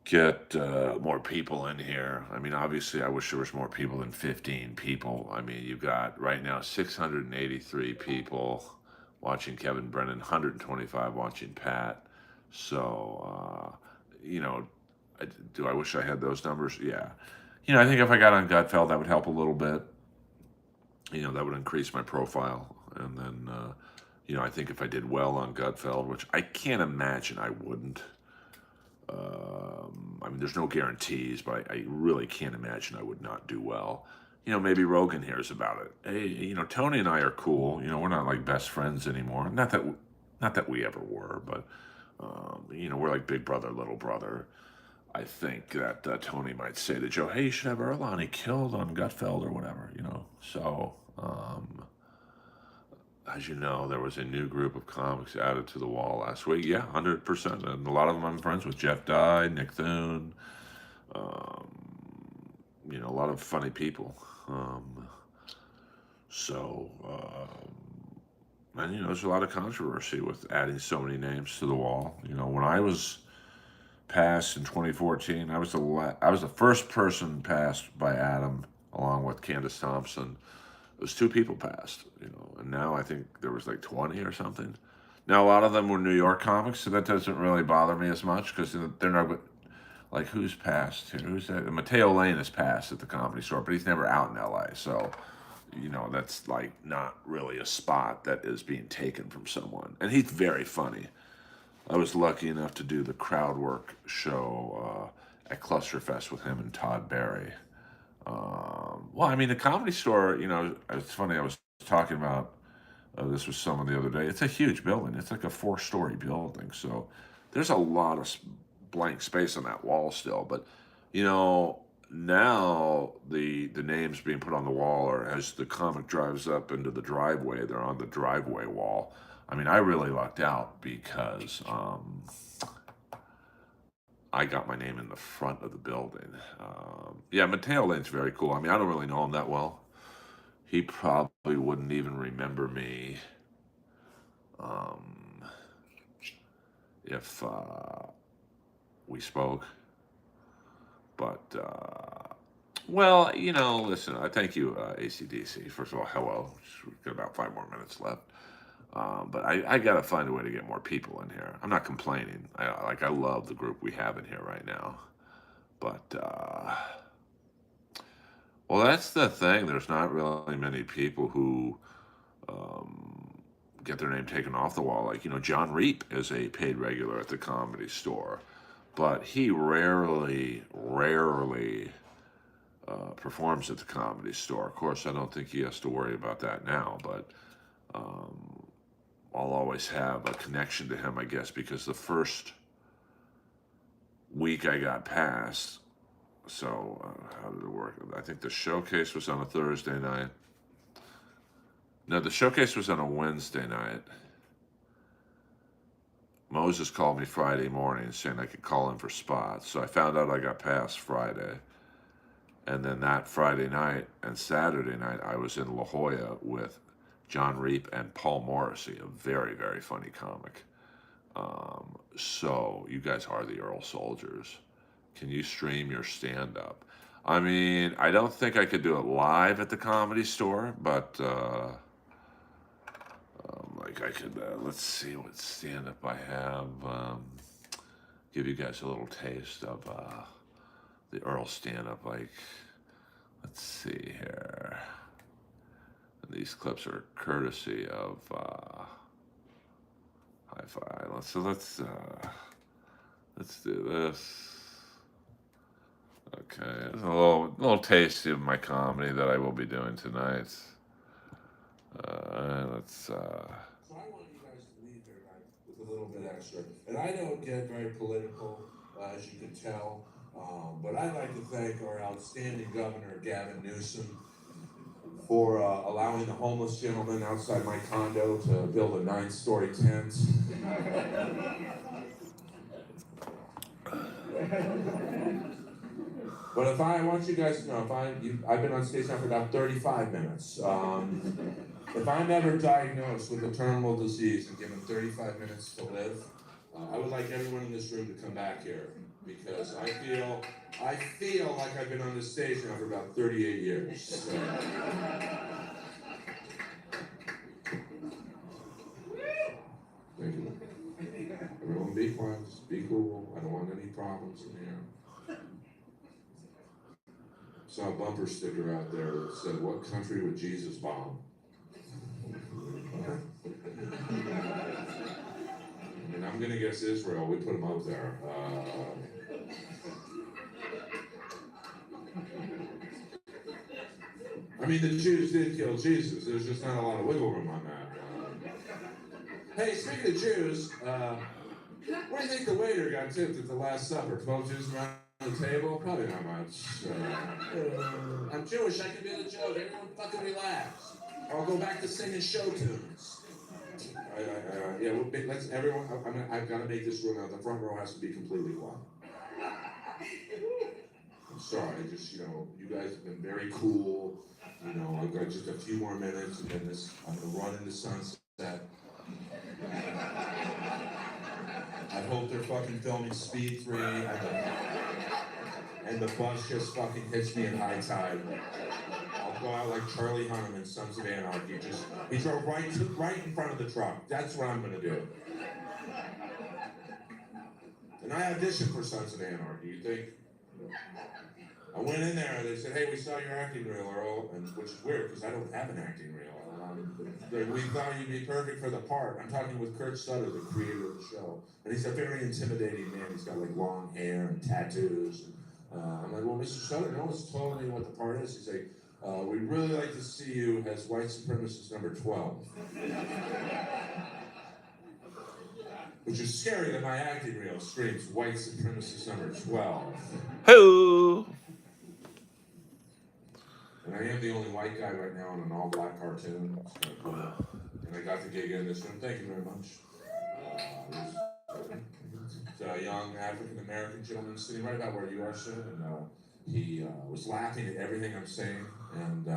get more people in here. I mean, obviously, I wish there was more people than 15 people. I mean, you've got right now 683 people watching Kevin Brennan, 125 watching Pat. So, do I wish I had those numbers? Yeah. I think if I got on Gutfeld, that would help a little bit. That would increase my profile. And then, I think if I did well on Gutfeld, which I can't imagine I wouldn't. I mean, there's no guarantees, but I really can't imagine I would not do well. Maybe Rogan hears about it. Hey, Tony and I are cool. We're not like best friends anymore. Not that we ever were, but we're like big brother, little brother. I think that Tony might say to Joe, "Hey, you should have Earl on. He killed on Gutfeld or whatever." So as you know, there was a new group of comics added to the wall last week. Yeah, 100%. And a lot of them I'm friends with. Jeff Dye, Nick Thune, um, a lot of funny people. So, and there's a lot of controversy with adding so many names to the wall. When I was passed in 2014, I was the first person passed by Adam, along with Candace Thompson. It was 2 people passed, and now I think there was like 20 or something. Now a lot of them were New York comics, so that doesn't really bother me as much because they're not like who's passed here. Who's that? Mateo Lane has passed at the Comedy Store, but he's never out in LA, so that's like not really a spot that is being taken from someone. And he's very funny. I was lucky enough to do the crowd work show at Clusterfest with him and Todd Barry. Well, I mean, the Comedy Store, it's funny. I was talking about this with someone the other day. It's a huge building. It's like a 4-story building. So there's a lot of blank space on that wall still. But, now the names being put on the wall are as the comic drives up into the driveway, they're on the driveway wall. I mean, I really lucked out because I got my name in the front of the building. Yeah, Mateo Lane's very cool. I mean, I don't really know him that well. He probably wouldn't even remember me um, if we spoke. But, well, listen, I thank you, ACDC. First of all, hello. We've got about 5 more minutes left. But I got to find a way to get more people in here. I'm not complaining. I love the group we have in here right now. But, Well, that's the thing. There's not really many people who um, get their name taken off the wall. Like, John Reap is a paid regular at the Comedy Store, but he rarely performs at the Comedy Store. Of course, I don't think he has to worry about that now, but um, I'll always have a connection to him, I guess, because the first week I got past. So, how did it work? I think the showcase was on a Thursday night. No, the showcase was on a Wednesday night. Moses called me Friday morning saying I could call in for spots. So I found out I got past Friday. And then that Friday night and Saturday night, I was in La Jolla with John Reap and Paul Morrissey, a very, very funny comic. So you guys are the Earl Soldiers. Can you stream your stand up? I mean, I don't think I could do it live at the Comedy Store, but like I could, let's see what stand up I have. Give you guys a little taste of the Earl stand up. Like, let's see here. These clips are courtesy of Hi-Fi. Let's do this. Okay, there's a little taste of my comedy that I will be doing tonight. Let's. So I want you guys to leave here tonight with a little bit extra. And I don't get very political, as you can tell, but I'd like to thank our outstanding governor, Gavin Newsom, for allowing the homeless gentleman outside my condo to build a 9-story tent. But I want you guys to know, I've been on stage now for about 35 minutes. If I'm ever diagnosed with a terminal disease and given 35 minutes to live, I would like everyone in this room to come back here because I feel like I've been on this stage now for about 38 years. So. Thank you. Everyone be quiet, just be cool. I don't want any problems in here. Saw a bumper sticker out there that said, "What country would Jesus bomb?" And I'm gonna guess Israel. We put them up there. I mean, the Jews did kill Jesus. There's just not a lot of wiggle room on that. Hey, speaking of Jews, where do you think the waiter got tipped at the Last Supper? 12 Jews around the table? Probably not much. I'm Jewish. I can be the joke. Everyone fucking relax. I'll go back to singing show tunes. Yeah, let's everyone. I've got to make this rule now. The front row has to be completely quiet. I'm sorry. You guys have been very cool. I've got just a few more minutes, and then I'm gonna run into sunset. I hope they're fucking filming Speed 3, and the bus just fucking hits me in high tide. I'll go out like Charlie Hunnam in Sons of Anarchy. He drove right in front of the truck. That's what I'm gonna do. And I auditioned for Sons of Anarchy. You think? I went in there, they said, "Hey, we saw your acting reel, Earl," which is weird because I don't have an acting reel. We thought you'd be perfect for the part. I'm talking with Kurt Sutter, the creator of the show. And he's a very intimidating man. He's got like long hair and tattoos. I'm like, "Well, Mr. Sutter, no one's told me what the part is." He's like, "We'd really like to see you as white supremacist number 12. Which is scary that my acting reel screams white supremacist number 12. Hello! And I am the only white guy right now in an all-black cartoon. It's kind of cool. And I got the gig in this room. Thank you very much. It's a young African-American gentleman sitting right about where you are, sir. And he was laughing at everything I'm saying. And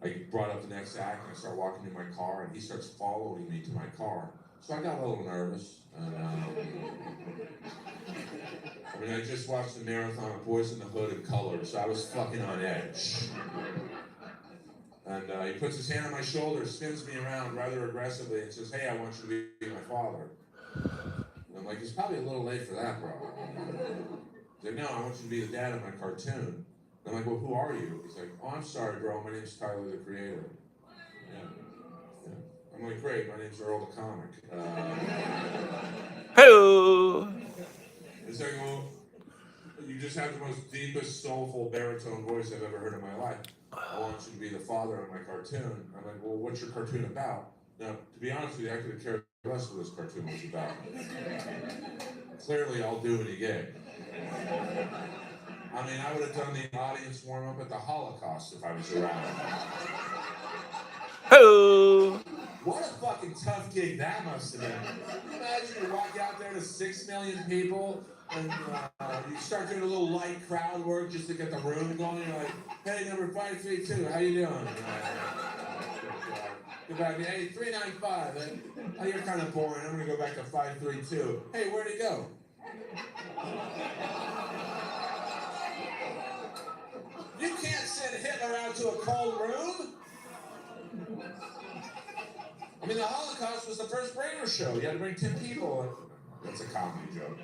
I brought up the next act, and I start walking to my car, and he starts following me to my car. So I got a little nervous. I just watched the marathon of Boys in the Hood in color, so I was fucking on edge. And he puts his hand on my shoulder, spins me around rather aggressively, and says, "Hey, I want you to be my father." And I'm like, "It's probably a little late for that, bro." He's like, "No, I want you to be the dad of my cartoon." I'm like, well, who are you? He's like, oh, I'm sorry, bro. My name's Tyler, the Creator. Yeah. Yeah. I'm like, great. My name's Earl, the Comic. Hello. He's like, well, you just have the most deepest, soulful baritone voice I've ever heard in my life. I want you to be the father of my cartoon. I'm like, well, what's your cartoon about? Now, to be honest with you, I could have cared less what this cartoon was about. Clearly, I'll do any gig. I mean, I would have done the audience warm up at the Holocaust if I was around. Hello. What a fucking tough gig that must have been. Can you imagine you walk out there to 6 million people and you start doing a little light crowd work just to get the room going. You're like, hey, number 532, how you doing? Go back, hey, 395. Oh, you're kind of boring. I'm going to go back to 532. Hey, where'd he go? You can't send Hitler out to a cold room. I mean, the Holocaust was the first Brainer show. You had to bring 10 people. That's a comedy joke.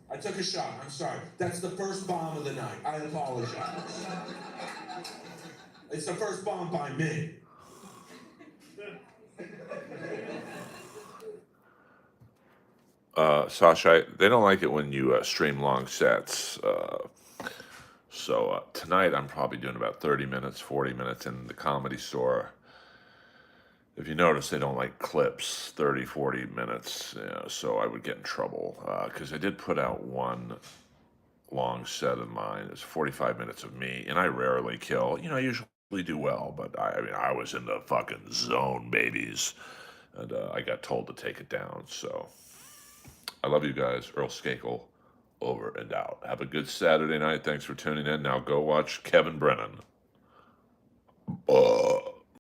I took a shot. I'm sorry. That's the first bomb of the night. I apologize. It's the first bomb by me. Sasha, they don't like it when you stream long sets. So tonight I'm probably doing about 30 minutes, 40 minutes in the Comedy Store. If you notice, they don't like clips, 30, 40 minutes, you know, so I would get in trouble. Because I did put out one long set of mine. It's 45 minutes of me, and I rarely kill. You know, I usually do well, but I mean, I was in the fucking zone, babies. And I got told to take it down, so I love you guys. Earl Skakel, over and out. Have a good Saturday night. Thanks for tuning in. Now go watch Kevin Brennan.